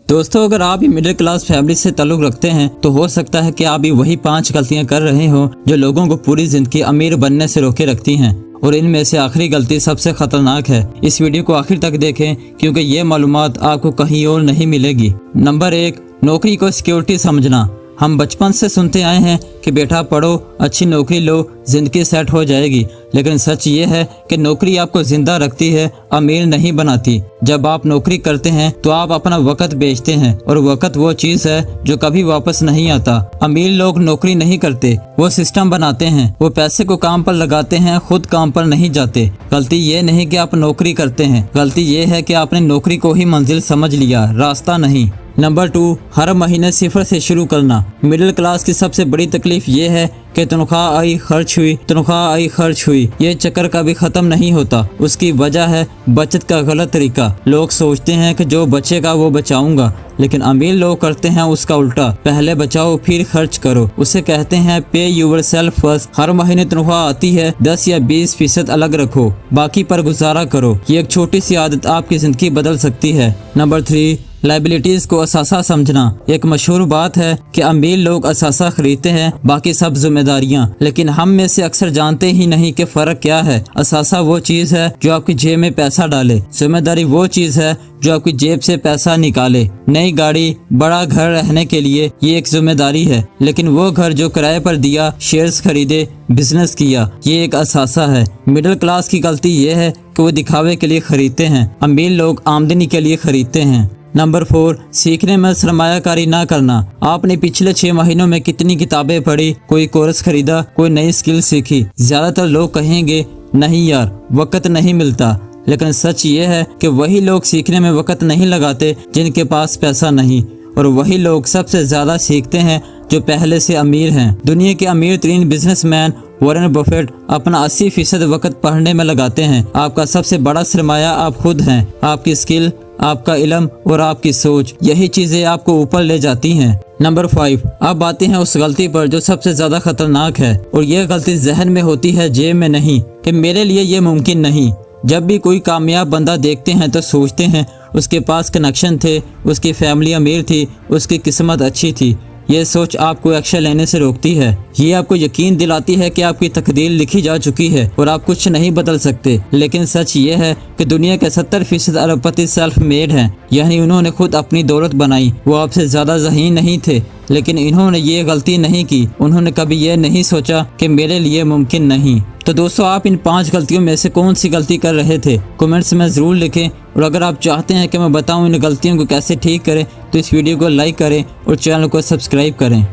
दोस्तों, अगर आप भी मिडिल क्लास फैमिली से ताल्लुक रखते हैं तो हो सकता है कि आप भी वही 5 गलतियां कर रहे हो जो लोगों को पूरी जिंदगी अमीर बनने से रोके रखती हैं। और इनमें से आखिरी गलती सबसे खतरनाक है। इस वीडियो को आखिर तक देखें क्योंकि ये मालूमात आपको कहीं और नहीं मिलेगी। नंबर 1, नौकरी को सिक्योरिटी समझना। हम बचपन से सुनते आए हैं कि बेटा पढ़ो, अच्छी नौकरी लो, जिंदगी सेट हो जाएगी। लेकिन सच ये है कि नौकरी आपको जिंदा रखती है, अमीर नहीं बनाती। जब आप नौकरी करते हैं तो आप अपना वक्त बेचते हैं और वक्त वो चीज है जो कभी वापस नहीं आता। अमीर लोग नौकरी नहीं करते, वो सिस्टम बनाते हैं, वो पैसे को काम पर लगाते हैं, खुद काम पर नहीं जाते। गलती ये नहीं कि आप नौकरी करते हैं, गलती ये है कि आपने नौकरी को ही मंजिल समझ लिया, रास्ता नहीं। नंबर 2, हर महीने सिफर से शुरू करना। मिडिल क्लास की सबसे बड़ी तकलीफ ये है कि तनख्वाह आई खर्च हुई, तनख्वाह आई खर्च हुई, ये चक्कर कभी खत्म नहीं होता। उसकी वजह है बचत का गलत तरीका। लोग सोचते हैं कि जो बचेगा वो बचाऊंगा, लेकिन अमीर लोग करते हैं उसका उल्टा, पहले बचाओ फिर खर्च करो। उसे कहते हैं पे यूर सेल्फ फर्स्ट। हर महीने तनख्वाह आती है, 10 या 20% अलग रखो, बाकी पर गुजारा करो। ये एक छोटी सी आदत आपकी जिंदगी बदल सकती है। नंबर 3, लाइबिलिटीज को असासा समझना। एक मशहूर बात है कि अमीर लोग असासा खरीदते हैं, बाकी सब जिम्मेदारियां। लेकिन हम में से अक्सर जानते ही नहीं कि फर्क क्या है। असासा वो चीज है जो आपकी जेब में पैसा डाले, जिम्मेदारी वो चीज है जो आपकी जेब से पैसा निकाले। नई गाड़ी, बड़ा घर रहने के लिए ये एक जिम्मेदारी है, लेकिन वो घर जो किराए पर दिया, शेयर्स खरीदे, बिजनेस किया, ये एक असासा है। मिडिल क्लास की गलती ये है कि वो दिखावे के लिए खरीदते हैं, अमीर लोग आमदनी के लिए खरीदते हैं। नंबर 4, सीखने में सरमायाकारी ना करना। आपने पिछले 6 महीनों में कितनी किताबें पढ़ी, कोई कोर्स खरीदा, कोई नई स्किल सीखी? ज्यादातर लोग कहेंगे नहीं यार, वक्त नहीं मिलता। लेकिन सच ये है कि वही लोग सीखने में वक्त नहीं लगाते जिनके पास पैसा नहीं, और वही लोग सबसे ज्यादा सीखते हैं जो पहले से अमीर हैं। दुनिया के अमीर तरीन बिजनेसमैन वॉरेन बफेट अपना 80% वक्त पढ़ने में लगाते हैं। आपका सबसे बड़ा सरमाया आप खुद हैं, आपकी स्किल, आपका इल्म और आपकी सोच, यही चीजें आपको ऊपर ले जाती हैं। नंबर 5, अब आते हैं उस गलती पर जो सबसे ज्यादा खतरनाक है, और यह गलती जहन में होती है, जेब में नहीं, कि मेरे लिए ये मुमकिन नहीं। जब भी कोई कामयाब बंदा देखते हैं तो सोचते हैं उसके पास कनेक्शन थे, उसकी फैमिली अमीर थी, उसकी किस्मत अच्छी थी। ये सोच आपको एक्शन लेने से रोकती है। ये आपको यकीन दिलाती है कि आपकी तकदीर लिखी जा चुकी है और आप कुछ नहीं बदल सकते। लेकिन सच ये है कि दुनिया के 70% अरबपति सेल्फ मेड हैं, यानी उन्होंने खुद अपनी दौलत बनाई। वो आपसे ज्यादा ज़हीन नहीं थे, लेकिन इन्होंने ये गलती नहीं की। उन्होंने कभी ये नहीं सोचा कि मेरे लिए मुमकिन नहीं। तो दोस्तों, आप इन 5 गलतियों में से कौन सी गलती कर रहे थे? कमेंट्स में ज़रूर लिखें। और अगर आप चाहते हैं कि मैं बताऊं इन गलतियों को कैसे ठीक करें तो इस वीडियो को लाइक करें और चैनल को सब्सक्राइब करें।